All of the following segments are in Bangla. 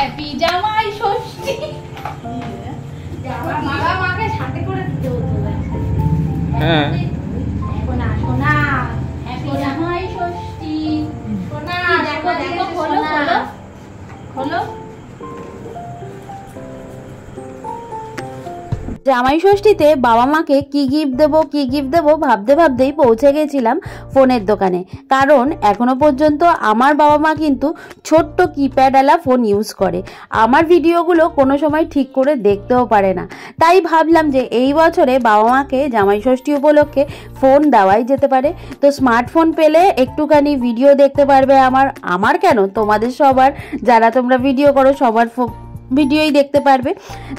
হ্যাপি জামাই ষষ্ঠী। বাবা মাকে সাথে করে দিতে হতো। হ্যাঁ সোনা সোনা হ্যাপি জামাই ষষ্ঠী। সোনা দেখো দেখো খোলো খোলো খোলো। জামাই ষষ্ঠীতে বাবা মাকে কি গিফট দেবো ভাবতে ভাবতেই পৌঁছে গেছিলাম ফোনের দোকানে। কারণ এখনো পর্যন্ত আমার বাবা মা কিন্তু ছোট্ট কিপ্যাডওয়ালা ফোন ইউজ করে। আমার ভিডিওগুলো কোনো সময় ঠিক করে দেখতেও পারে না। তাই ভাবলাম যে এই বছরে বাবা মাকে জামাই ষষ্ঠী উপলক্ষে ফোন দেওয়াই যেতে পারে। তো স্মার্টফোন পেলে একটুখানি ভিডিও দেখতে পারবে। আমার কেন, তোমাদের সবার, যারা তোমরা ভিডিও করো সবার ভিডিওই দেখতে পারবে।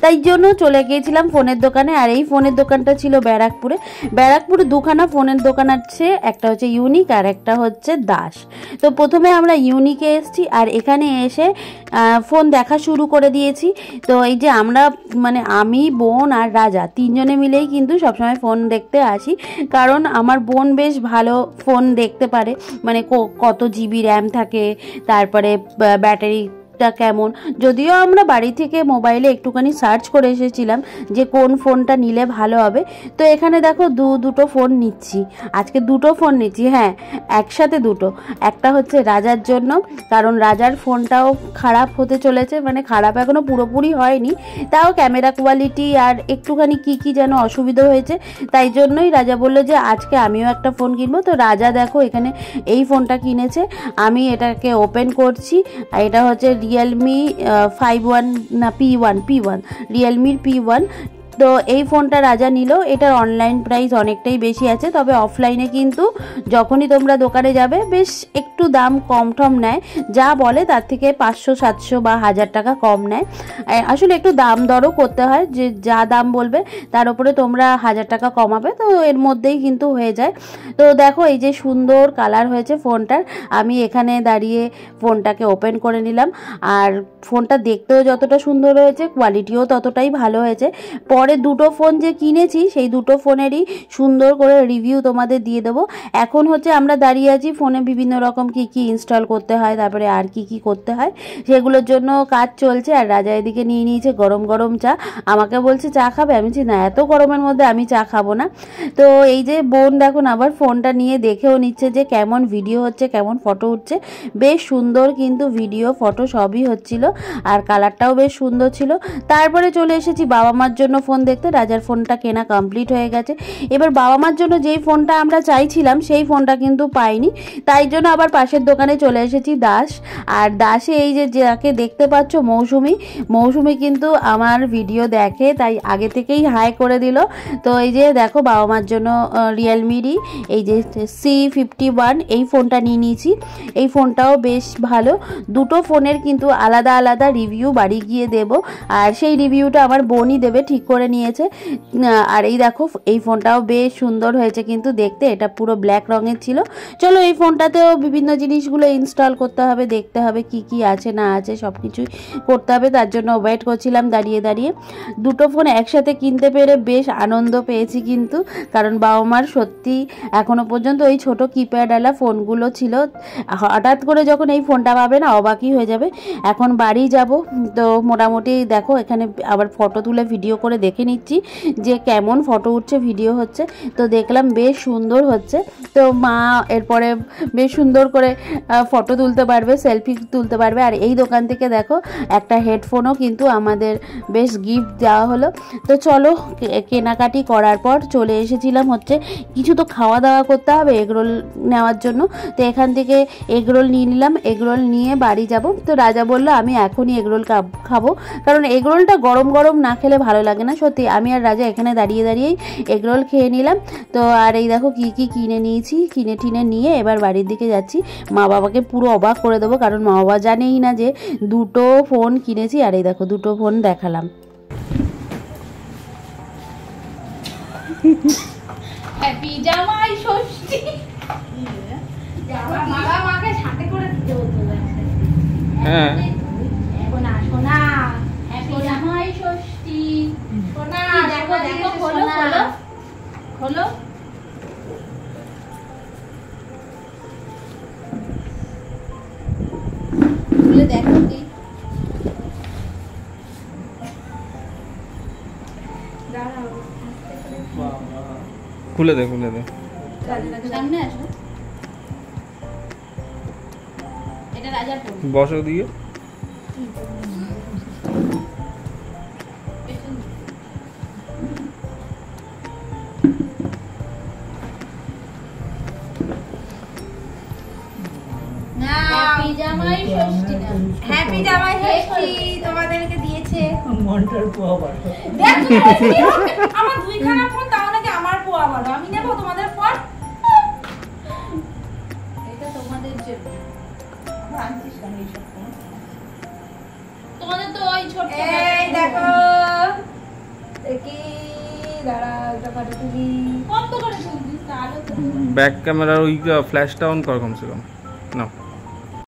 তাই জন্য চলে গিয়েছিলাম ফোনের দোকানে। আর এই ফোনের দোকানটা ছিল ব্যারাকপুরে দুখানা ফোনের দোকান আছে, একটা হচ্ছে ইউনিক আর একটা হচ্ছে দাস। তো প্রথমে আমরা ইউনিকে এসেছি আর এখানে এসে ফোন দেখা শুরু করে দিয়েছি। তো এই যে আমরা আমি, বোন আর রাজা তিনজনে মিলেই কিন্তু সবসময় ফোন দেখতে আসি। কারণ আমার বোন বেশ ভালো ফোন দেখতে পারে, কত জিবি র্যাম থাকে, তারপরে ব্যাটারি কেমন। যদিও আমরা বাড়ি থেকে মোবাইলে একটুখানি সার্চ করে এসেছিলাম যে কোন ফোনটা নিলে ভালো হবে। তো এখানে দেখো দুটো ফোন নিচ্ছি, আজকে দুটো ফোন নিচ্ছি। হ্যাঁ, একসাথে দুটো। একটা হচ্ছে রাজার জন্য, কারণ রাজার ফোনটাও খারাপ হতে চলেছে, খারাপ এখনো পুরোপুরি হয়নি, তাও ক্যামেরা কোয়ালিটি আর একটুখানি কি যেন অসুবিধা হয়েছে। তাই জন্যই রাজা বললো যে আজকে আমিও একটা ফোন কিনবো। তো রাজা দেখো এখানে এই ফোনটা কিনেছে। আমি এটাকে ওপেন করছি। এটা হচ্ছে রিয়েলমি 51 না P1 রিয়েলমির P1। তো এই ফোনটা রাজা নিল। এটার অনলাইন প্রাইস অনেকটাই বেশি আছে, তবে অফলাইনে কিন্তু যখনই তোমরা দোকানে যাবে বেশ একটু দাম কম টম নেয়। যা বলে তার থেকে 500-700 বা 1000 টাকা কম নেয়। আসলে একটু দাম দরও করতে হয়, যে যা দাম বলবে তার উপরে তোমরা 1000 টাকা কমাবে, তো এর মধ্যেই কিন্তু হয়ে যায়। তো দেখো এই যে সুন্দর কালার হয়েছে ফোনটার। আমি এখানে দাঁড়িয়ে ফোনটাকে ওপেন করে নিলাম। আর ফোনটা দেখতেও যতটা সুন্দর হয়েছে, কোয়ালিটিও ততটাই ভালো হয়েছে। পরে দুটো ফোন যে কিনেছি সেই দুটো ফোনেরই সুন্দর করে রিভিউ তোমাদের দিয়ে দেবো। এখন হচ্ছে আমরা দাঁড়িয়ে আছি ফোনে বিভিন্ন রকম কি ইনস্টল করতে হয়, তারপরে আর কি করতে হয় সেগুলোর জন্য কাজ চলছে। আর রাজা এদিকে নিয়ে নিয়েছে গরম গরম চা। আমাকে বলছে চা খাবে, আমি বলছি না, এত গরমের মধ্যে আমি চা খাবো না। তো এই যে বোন দেখুন আবার ফোনটা নিয়ে দেখেও নিচ্ছে যে কেমন ভিডিও হচ্ছে, কেমন ফটো উঠছে। বেশ সুন্দর কিন্তু ভিডিও ফটো সবই হচ্ছিল, আর কালারটাও বেশ সুন্দর ছিল। তারপরে চলে এসেছি বাবা মার জন্য ফোন দেখতে। রাজার ফোনটা কেনা কমপ্লিট হয়ে গেছে। এবার বাবা মার জন্য যেই ফোনটা আমরা চাইছিলাম সেই ফোনটা কিন্তু পাইনি। তাই জন্য আবার পাশের দোকানে চলে এসেছি দাস। আর দাসে এই যে যাকে দেখতে পাচ্ছ মৌসুমি কিন্তু আমার ভিডিও দেখে, তাই আগে থেকেই হাই করে দিল। তো এই যে দেখো বাবা মার জন্য রিয়েলমিরই এই যে C51 এই ফোনটা নিয়ে নিয়েছি। এই ফোনটাও বেশ ভালো। দুটো ফোনের কিন্তু আলাদা আলাদা রিভিউ বাড়ি গিয়ে দেব, আর সেই রিভিউটা আমার বোনই দেবে, ঠিক করে নিয়েছে। আর এই দেখো এই ফোনটাও বেশ সুন্দর হয়েছে কিন্তু দেখতে। এটা পুরো ব্ল্যাক রঙের ছিল। চলো এই ফোনটাতেও বিভিন্ন জিনিসগুলো ইনস্টল করতে হবে, দেখতে হবে কি আছে না আছে সব কিছুই করতে হবে। তার জন্য ওয়েট করছিলাম দাঁড়িয়ে দুটো ফোন একসাথে কিনতে পেরে বেশ আনন্দ পেয়েছি কিন্তু, কারণ বাবা মার সত্যি এখনো পর্যন্ত ওই ছোট কিপ্যাডওয়ালা ফোনগুলো ছিল। হঠাৎ করে যখন এই ফোনটা পাবে না অবাকই হয়ে যাবে। এখন বাড়ি যাব, তো মোটামুটি দেখো এখানে আবার ফটো তুলে ভিডিও করে দেখে নিচ্ছি যে কেমন ফটো উঠছে, ভিডিও হচ্ছে। তো দেখলাম বেশ সুন্দর হচ্ছে। তো মা এরপরে বেশ সুন্দর করে ফটো তুলতে পারবে, সেলফি তুলতে পারবে। আর এই দোকান থেকে দেখো একটা হেডফোনও কিন্তু আমাদের বেশ গিফট দেওয়া হলো। তো চলো কেনাকাটি করার পর চলে এসেছিলাম হচ্ছে কিছু তো খাওয়া দাওয়া করতে হবে এগরোল নেওয়ার জন্য। তো এখান থেকে এগরোল নিয়ে নিলাম। এগরোল নিয়ে বাড়ি যাব। তো রাজা বললো আমি এখনই এগরোল খাবো, কারণ এগরোলটা গরম গরম না খেলে ভালো লাগে না। সত্যি আমি আর রাজা এখানে দাঁড়িয়েই এগরোল খেয়ে নিলাম। তো আর এই দেখো কি কিনে নিয়েছি, কিনে নিয়ে এবার বাড়ির দিকে যাচ্ছি। মা বাবাকে পুরো অবাক করে দেবো, কারণ মা বাবা জানেই না যে দুটো ফোন কিনেছি। আর এই দেখো দুটো ফোন দেখালাম। হ্যাপি জামাই ষষ্ঠী। বাবা মাকে সাথে করে দিতে হতো। হ্যাঁ সোনা সোনা হ্যাপি জামাই ষষ্ঠী। সোনা দেখো দেখো খোলো খোলো খোলো। খুলে দেখো কি খুলে দে সামনে আসো। এটা রাজার ফোন। বসো দিয়ে হ্যাপি জামাই ষষ্ঠী না। হ্যাপি জামাই ষষ্ঠী তোমাদেরকে দিয়েছে। মন্টার পোয়া বাড়ো। দেখ তুমি আমার দুইখানা ফোন, তাও নাকি আমার পোয়া বাড়ো। আমি নেব তোমাদের ফোন। এটা তোমাদের জন্য। আনছিস কেন এইসব ফোন? তোমাদের তো ওই ছোট এই দেখো দেখি, দাঁড়া একটা ফটো তুলি। কত করে শুনছিস? তাহলে তো ব্যাক ক্যামেরার ওই ফ্ল্যাশটা অন কর কমসে কম। না